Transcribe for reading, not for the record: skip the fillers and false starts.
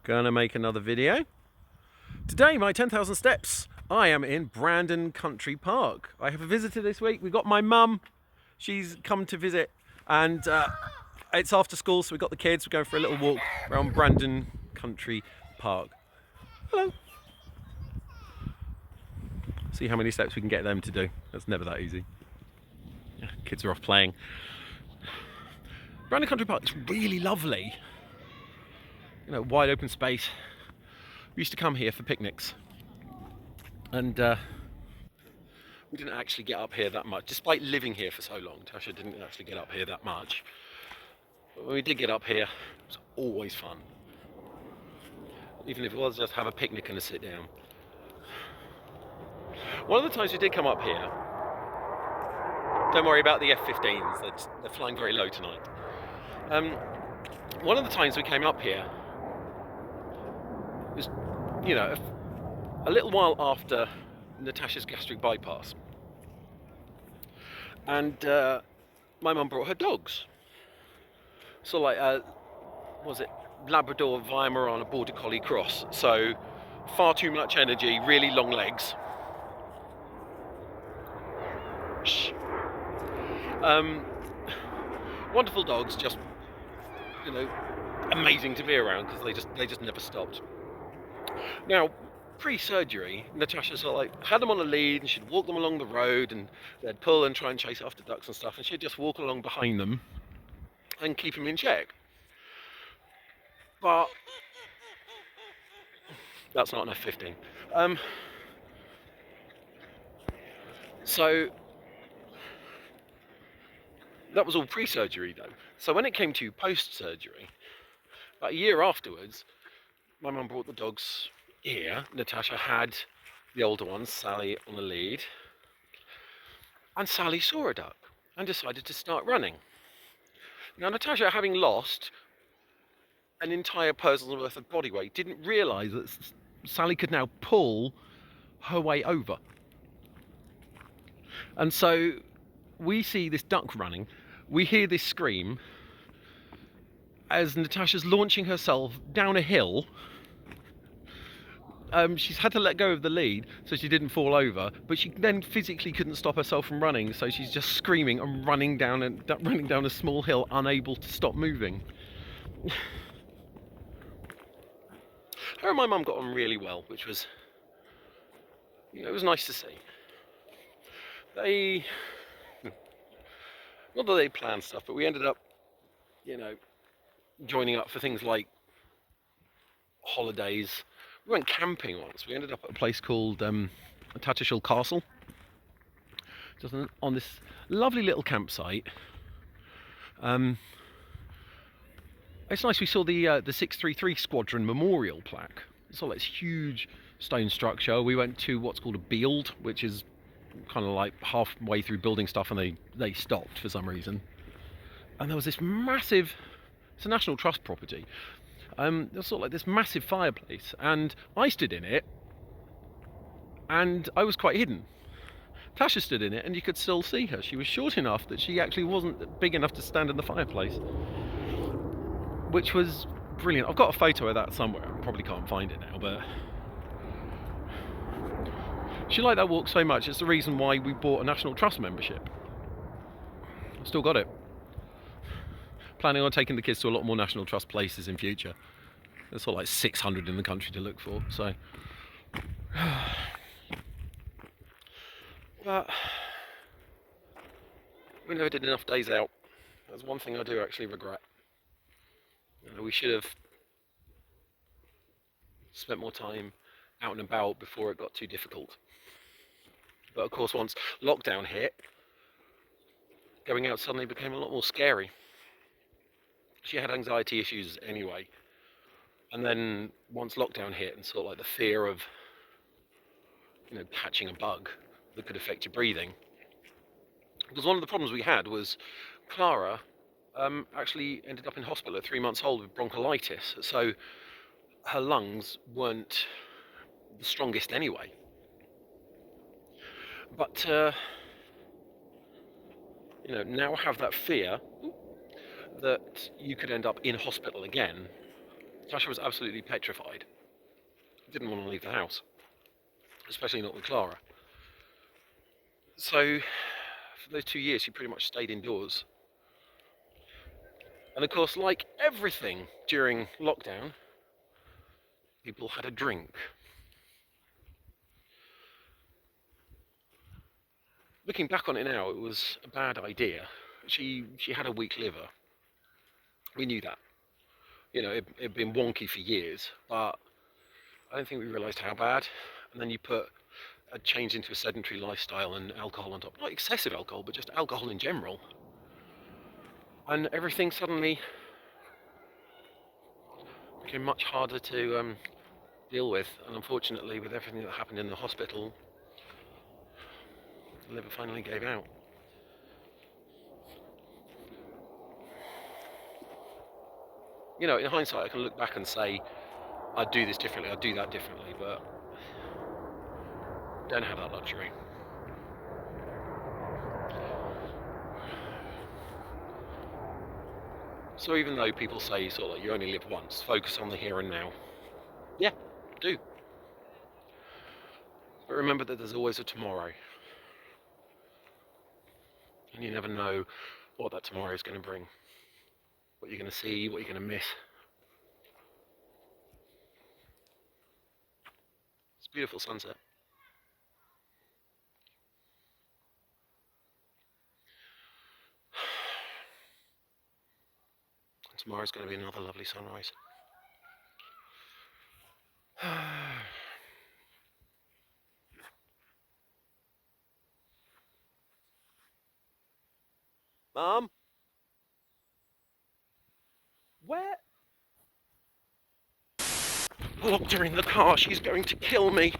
Gonna make another video. Today, my 10,000 steps. I am in Brandon Country Park. I have a visitor this week. We've got my mum. She's come to visit, and it's after school, so we've got the kids. We're going for a little walk around Brandon Country Park. Hello. See how many steps we can get them to do. That's never that easy. Yeah, kids are off playing. Brandon Country Park is really lovely. You know, wide open space. We used to come here for picnics, and we didn't actually get up here that much, despite living here for so long. Tasha didn't actually get up here that much, but when we did get up here, it was always fun, even if it was just have a picnic and a sit down. One of the times we did come up here, don't worry about the F-15s, they're flying very low tonight. One of the times we came up here was, you know, a little while after Natasha's gastric bypass, and my mum brought her dogs. So like, was it Labrador, Weimaraner, Border Collie cross? So far too much energy, really long legs. Shh. Wonderful dogs, just, you know, amazing to be around because they just never stopped. Now, pre-surgery, Natasha sort of like had them on a lead, and she'd walk them along the road, and they'd pull and try and chase after ducks and stuff, and she'd just walk along behind them and keep them in check. But that's not an F-15. So that was all pre-surgery though. So when it came to post-surgery, about a year afterwards, my mum brought the dogs here. Natasha had the older ones, Sally, on a lead, and Sally saw a duck and decided to start running. Now Natasha, having lost an entire person's worth of body weight, didn't realise that Sally could now pull her way over. And so we see this duck running, we hear this scream as Natasha's launching herself down a hill. She's had to let go of the lead so she didn't fall over, but she then physically couldn't stop herself from running, so she's just screaming and running down a small hill, unable to stop moving. Her and my mum got on really well, which was, you know, it was nice to see. Not that they planned stuff, but we ended up, you know, joining up for things like holidays. We went camping once. We ended up at a place called Tattershall Castle, just on this lovely little campsite. It's nice. We saw the 633 Squadron Memorial plaque. It's all this huge stone structure. We went to what's called a bield, which is kind of like halfway through building stuff, and they stopped for some reason. And there was this massive, it's a National Trust property. There's sort of like this massive fireplace, and I stood in it, and I was quite hidden. Tasha stood in it, and you could still see her. She was short enough that she actually wasn't big enough to stand in the fireplace, which was brilliant. I've got a photo of that somewhere. I probably can't find it now, but she liked that walk so much. It's the reason why we bought a National Trust membership. I've still got it. Planning on taking the kids to a lot more National Trust places in future. There's sort of like 600 in the country to look for, so. But we never did enough days out. That's one thing I do actually regret. You know, we should have spent more time out and about before it got too difficult. But of course, once lockdown hit, going out suddenly became a lot more scary. She had anxiety issues anyway, and then once lockdown hit and sort of like the fear of, you know, catching a bug that could affect your breathing, because one of the problems we had was Clara actually ended up in hospital at 3 months old with bronchiolitis, so her lungs weren't the strongest anyway. But you know, now have that fear that you could end up in hospital again Sasha was absolutely petrified. Didn't want to leave the house, especially not with Clara. So for those 2 years, she pretty much stayed indoors. And of course, like everything during lockdown, people had a drink. Looking back on it now, it was a bad idea. She had a weak liver. We knew that. You know, it'd been wonky for years, but I don't think we realised how bad. And then you put a change into a sedentary lifestyle and alcohol on top. Not excessive alcohol, but just alcohol in general. And everything suddenly became much harder to deal with. And unfortunately, with everything that happened in the hospital, the liver finally gave out. You know, in hindsight, I can look back and say, I'd do this differently, I'd do that differently, but don't have that luxury. So even though people say sort of like you only live once, focus on the here and now. Yeah, do. But remember that there's always a tomorrow. And you never know what that tomorrow is going to bring. What you're going to see, what you're going to miss. It's a beautiful sunset. And tomorrow's going to be another lovely sunrise. Mum? Where? Locked her in the car, she's going to kill me.